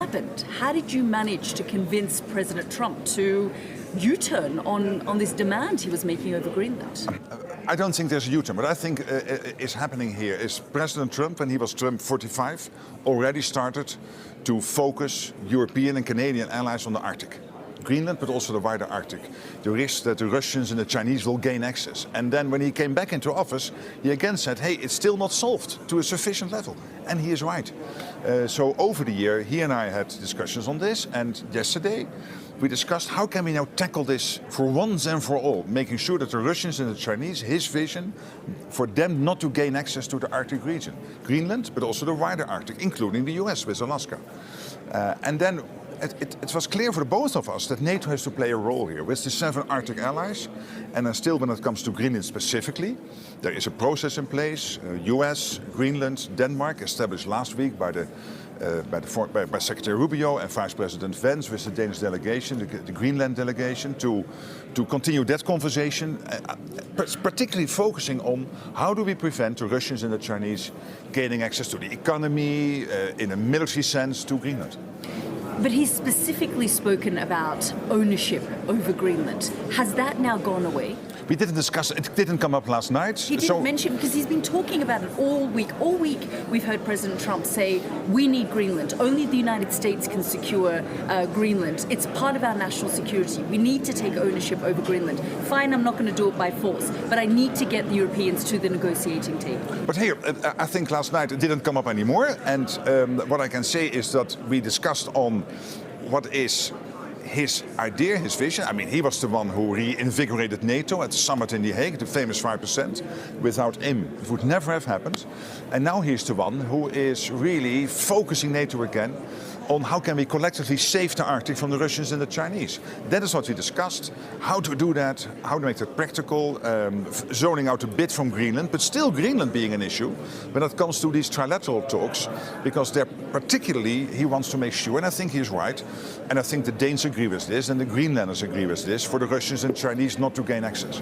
happened? How did you manage to convince President Trump to U-turn on this demand he was making over Greenland? I don't think there's a U-turn. What I think is happening here is President Trump, when he was Trump 45, already started to focus European and Canadian allies on the Arctic. Greenland, but also the wider Arctic. The risk that the Russians and the Chinese will gain access. And then when he came back into office, he again said, hey, it's still not solved to a sufficient level. And he is right. So over the year, he and I had discussions on this. And yesterday, we discussed how can we now tackle this for once and for all, making sure that the Russians and the Chinese, his vision, for them not to gain access to the Arctic region. Greenland, but also the wider Arctic, including the US with Alaska. And then it was clear for both of us that NATO has to play a role here with the 7 Arctic allies. And then still, when it comes to Greenland specifically, there is a process in place. US, Greenland, Denmark, established last week by Secretary Rubio and Vice President Vance with the Danish delegation, the Greenland delegation, to continue that conversation, particularly focusing on how do we prevent the Russians and the Chinese gaining access to the economy, in a military sense, to Greenland. But he's specifically spoken about ownership over Greenland. Has that now gone away? We didn't discuss it. It didn't come up last night. He didn't mention, because he's been talking about it all week. All week we've heard President Trump say, we need Greenland. Only the United States can secure Greenland. It's part of our national security. We need to take ownership over Greenland. Fine, I'm not going to do it by force, but I need to get the Europeans to the negotiating table. But here, I think last night it didn't come up anymore. And what I can say is that we discussed on what is his idea, his vision. I mean, he was the one who reinvigorated NATO at the summit in The Hague, the famous 5%. Without him, it would never have happened. And now he's the one who is really focusing NATO again on how can we collectively save the Arctic from the Russians and the Chinese. That is what we discussed, how to do that, how to make that practical, zoning out a bit from Greenland, but still Greenland being an issue when it comes to these trilateral talks, because they're particularly, he wants to make sure, and I think he's right, and I think the Danes agree with this, and the Greenlanders agree with this, for the Russians and Chinese not to gain access.